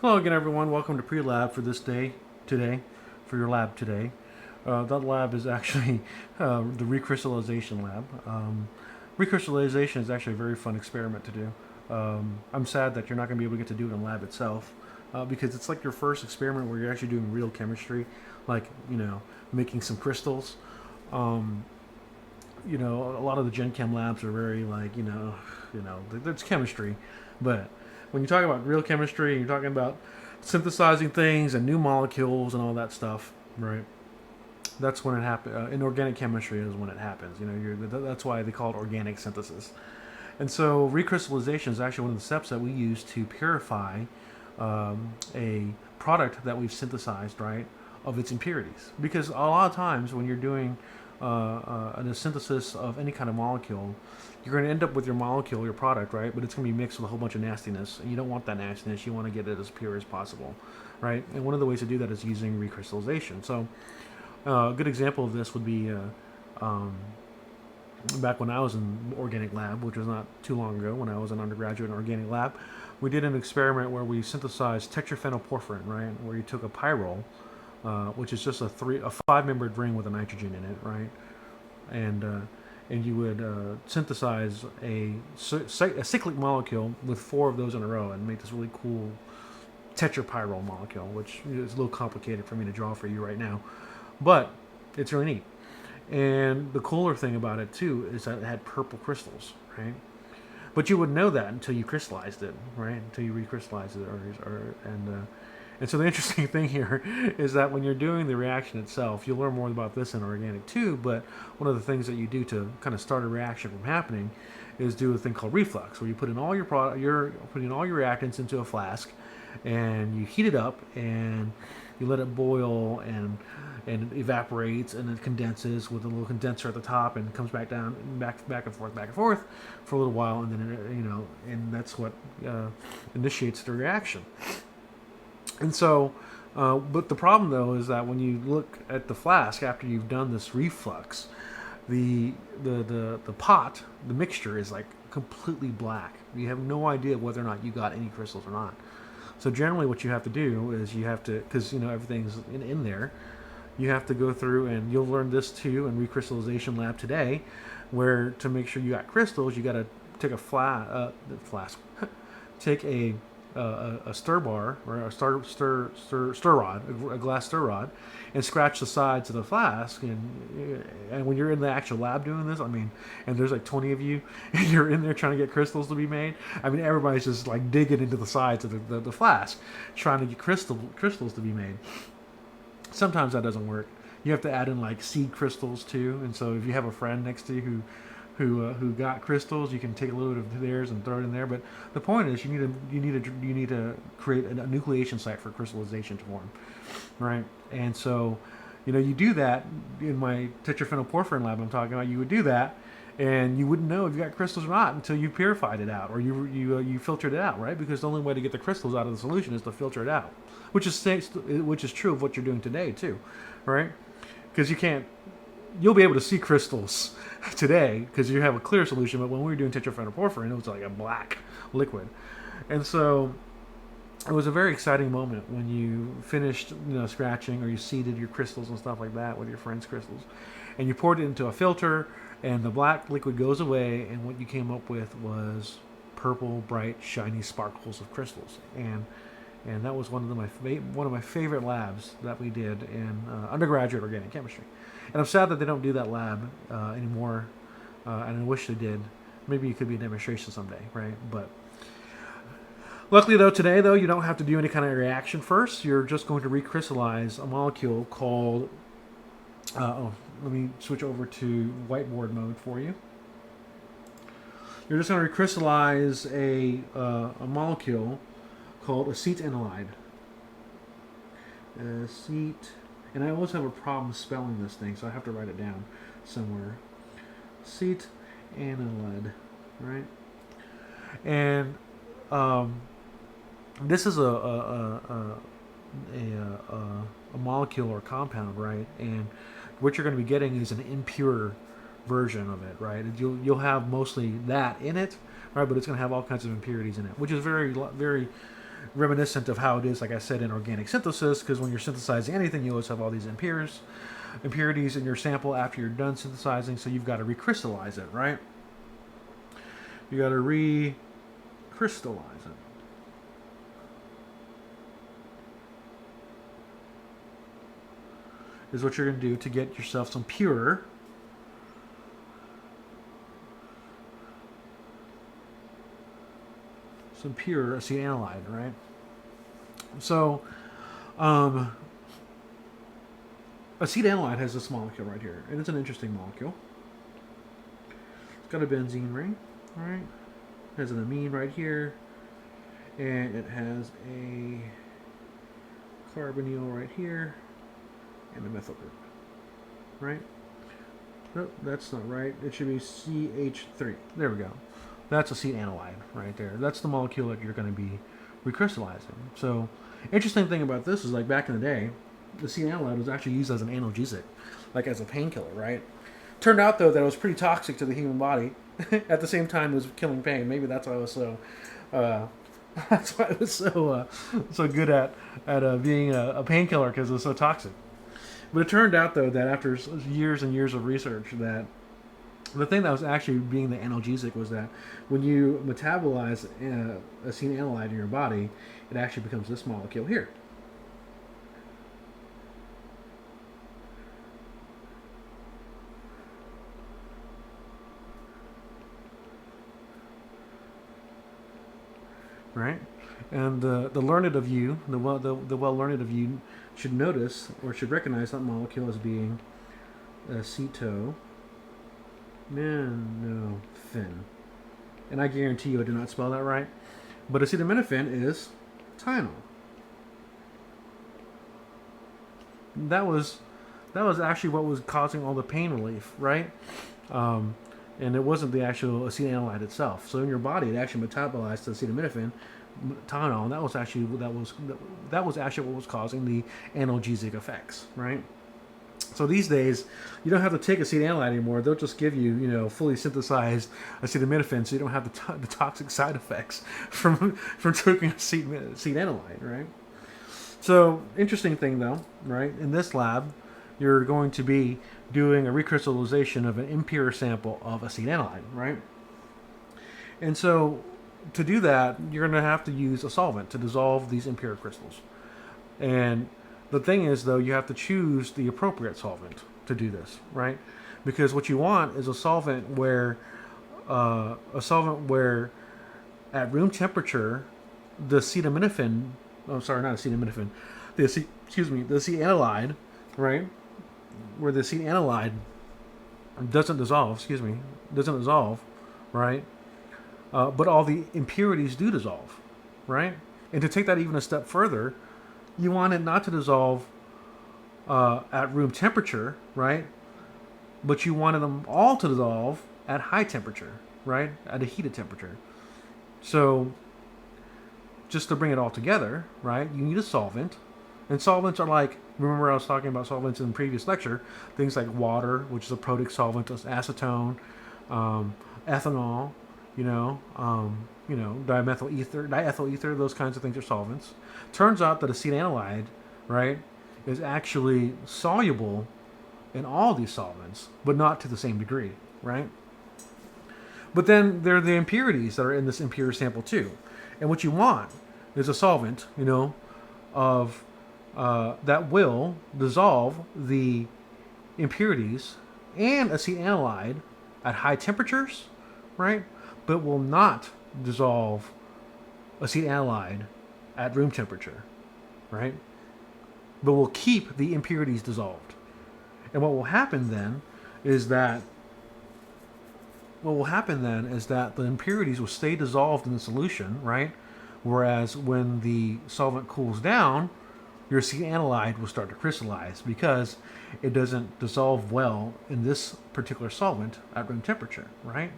Hello again, everyone. Welcome to pre-lab for this day today, for your lab today. That lab is actually the recrystallization lab. Recrystallization is actually a very fun experiment to do. I'm sad that you're not going to be able to get to do it in lab itself because it's like your first experiment where you're actually doing real chemistry, like making some crystals. Um, a lot of the Gen Chem labs are very like it's chemistry, but when you talk about real chemistry, you're talking about synthesizing things and new molecules and all that stuff, right? That's when it happens. In organic chemistry is when it happens. That's why they call it organic synthesis. And so recrystallization is actually one of the steps that we use to purify a product that we've synthesized, right, of its impurities. Because a lot of times when you're doing a synthesis of any kind of molecule, you're going to end up with your molecule, your product, right? But it's going to be mixed with a whole bunch of nastiness, and you don't want that nastiness. You want to get it as pure as possible, right? And one of the ways to do that is using recrystallization. So a good example of this would be um, back when I was in organic lab, which was not too long ago, when I was an undergraduate in organic lab, we did an experiment where we synthesized tetraphenylporphyrin, right? Where you took a pyrrole, which is just a five-membered ring with a nitrogen in it, right? And and you would synthesize a cyclic molecule with four of those in a row and make this really cool tetrapyrrole molecule, which is a little complicated for me to draw for you right now, but it's really neat. And the cooler thing about it too is that it had purple crystals, right? But you wouldn't know that until you crystallized it, right? Until you recrystallized it, and so the interesting thing here is that when you're doing the reaction itself, you'll learn more about this in organic too. But one of the things that you do to kind of start a reaction from happening is do a thing called reflux, where you put in all your you're putting all your reactants into a flask, and you heat it up and you let it boil and it evaporates and it condenses with a little condenser at the top and comes back down back and forth for a little while, and then and that's what initiates the reaction. And so but the problem though is that when you look at the flask after you've done this reflux, the pot, the mixture is like completely black. You have no idea whether or not you got any crystals or not. So generally, what you have to do is you have to, because everything's in there, you have to go through, and you'll learn this too in recrystallization lab today, where to make sure you got crystals, you got to take a flask, take a stir bar or a stir rod, a glass stir rod, and scratch the sides of the flask. And when you're in the actual lab doing this, I mean, and there's like 20 of you, and you're in there trying to get crystals to be made. I mean, everybody's just like digging into the sides of the flask, trying to get crystals to be made. Sometimes that doesn't work. You have to add in like seed crystals too, and so if you have a friend next to you who got crystals, you can take a little bit of theirs and throw it in there. But the point is, you need to create a nucleation site for crystallization to form, right? And so, you do that in my tetraphenylporphyrin lab I'm talking about. You would do that, and you wouldn't know if you got crystals or not until you purified it out or you filtered it out, right? Because the only way to get the crystals out of the solution is to filter it out, which is true of what you're doing today too, right? Because you'll be able to see crystals today because you have a clear solution. But when we were doing tetraphenylporphyrin, it was like a black liquid, and so it was a very exciting moment when you finished, scratching, or you seeded your crystals and stuff like that with your friend's crystals, and you poured it into a filter, and the black liquid goes away, and what you came up with was purple, bright, shiny sparkles of crystals, and that was one of my favorite labs that we did in undergraduate organic chemistry. And I'm sad that they don't do that lab anymore, and I wish they did. Maybe it could be a demonstration someday, right? But luckily, today, you don't have to do any kind of reaction first. You're just going to recrystallize a molecule called. Let me switch over to whiteboard mode for you. You're just going to recrystallize a molecule called acetanilide. And I always have a problem spelling this thing, so I have to write it down somewhere. Acetanilide, right? And this is a molecule or compound, right? And what you're going to be getting is an impure version of it, right? You'll have mostly that in it, right? But it's going to have all kinds of impurities in it, which is very reminiscent of how it is, like I said, in organic synthesis, because when you're synthesizing anything, you always have all these impurities in your sample after you're done synthesizing, so you've got to recrystallize it, right? You got to recrystallize it. Is what you're going to do to get yourself some pure acetanilide, right? So, acetanilide has this molecule right here, and it's an interesting molecule. It's got a benzene ring, right? It has an amine right here, and it has a carbonyl right here, and a methyl group, right? Nope, that's not right. It should be CH3. There we go. That's acetanilide right there. That's the molecule that you're going to be recrystallizing. So, interesting thing about this is, like, back in the day, the acetanilide was actually used as an analgesic, like as a painkiller, right? Turned out, though, that it was pretty toxic to the human body. At the same time, it was killing pain. Maybe that's why it was so so good at being a painkiller, because it was so toxic. But it turned out, though, that after years and years of research, that the thing that was actually being the analgesic was that when you metabolize acetanilide in your body, it actually becomes this molecule here. Right? And the learned of you, the well learned of you, should notice or should recognize that molecule as being acetominophen. And I guarantee you I did not spell that right. But acetaminophen is Tylenol. That was actually what was causing all the pain relief, right? And it wasn't the actual acetanilide itself. So in your body, it actually metabolized to acetaminophen, Tylenol, and that was actually what was causing the analgesic effects, right? So these days, you don't have to take acetanilide anymore. They'll just give you, fully synthesized acetaminophen, so you don't have the toxic side effects from taking acetanilide, right? So, interesting thing though, right? In this lab, you're going to be doing a recrystallization of an impure sample of acetanilide, right? And so, to do that, you're going to have to use a solvent to dissolve these impure crystals. And the thing is, though, you have to choose the appropriate solvent to do this, right? Because what you want is a solvent where at room temperature, the acetaminophen, the acetanilide, right? Where the acetanilide doesn't dissolve, right? But all the impurities do dissolve, right? And to take that even a step further, you want it not to dissolve at room temperature, right? But you wanted them all to dissolve at high temperature, right? At a heated temperature. So, just to bring it all together, right? You need a solvent. And solvents are like, remember I was talking about solvents in the previous lecture, things like water, which is a protic solvent, acetone, ethanol, diethyl ether, those kinds of things are solvents. Turns out that acetanilide, right, is actually soluble in all these solvents, but not to the same degree, right? But then there are the impurities that are in this impure sample too. And what you want is a solvent, of that will dissolve the impurities and acetanilide at high temperatures, right? But will not dissolve acetanilide at room temperature, right? But will keep the impurities dissolved. And what will happen then is that the impurities will stay dissolved in the solution, right? Whereas when the solvent cools down, your acetanilide will start to crystallize because it doesn't dissolve well in this particular solvent at room temperature, right?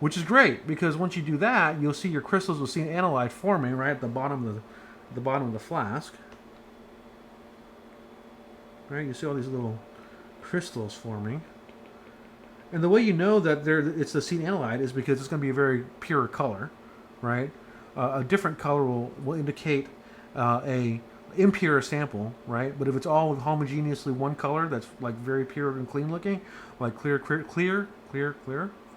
Which is great because once you do that, you'll see your crystals of acetanilide forming right at the bottom of the flask. Right, you see all these little crystals forming. And the way you know that it's the acetanilide is because it's going to be a very pure color, right? a different color will indicate a impure sample, right? But if it's all homogeneously one color that's like very pure and clean looking, like clear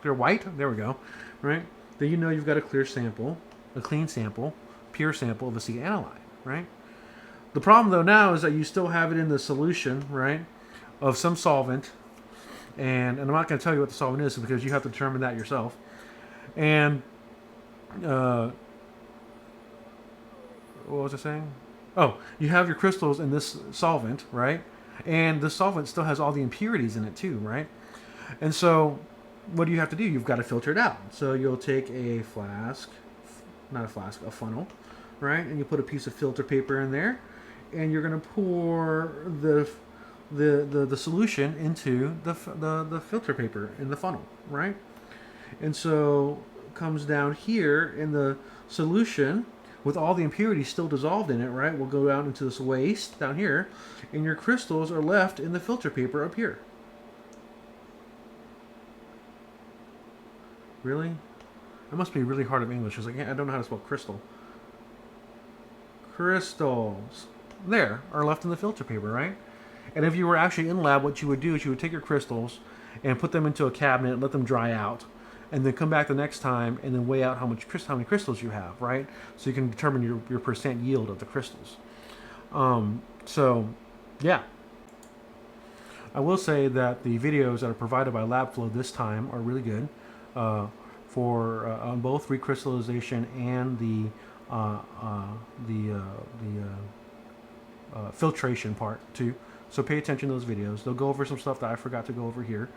white, there we go, right? Then you know you've got a clear sample, a clean sample, pure sample of acetic aniline, right? The problem though now is that you still have it in the solution, right, of some solvent, and I'm not going to tell you what the solvent is because you have to determine that yourself. And what was I saying? Oh, you have your crystals in this solvent, right? And the solvent still has all the impurities in it too, right? And so what do you have to do? You've got to filter it out. So you'll take a flask, not a flask, a funnel, right? And you put a piece of filter paper in there, and you're going to pour the solution into the filter paper in the funnel, right? And so it comes down here in the solution with all the impurities still dissolved in it, right? Will go out into this waste down here, and your crystals are left in the filter paper up here. Really? That must be really hard of English because I don't know how to spell crystal. Crystals. There are left in the filter paper, right? And if you were actually in lab, what you would do is you would take your crystals and put them into a cabinet, let them dry out, and then come back the next time and then weigh out how many crystals you have, right? So you can determine your percent yield of the crystals. So, yeah. I will say that the videos that are provided by LabFlow this time are really good for on both recrystallization and the filtration part too. So pay attention to those videos. They'll go over some stuff that I forgot to go over here,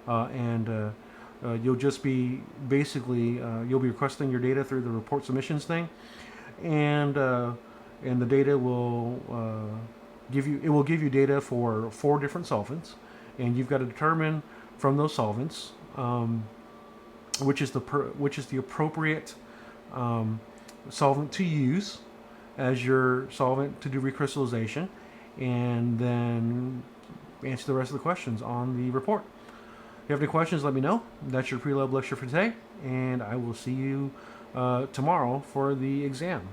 and you'll just be basically you'll be requesting your data through the report submissions thing, and the data will give you data for 4 different solvents, and you've got to determine from those solvents which is the appropriate solvent to use as your solvent to do recrystallization, and then answer the rest of the questions on the report. If you have any questions, let me know. That's your pre-lab lecture for today, and I will see you tomorrow for the exam.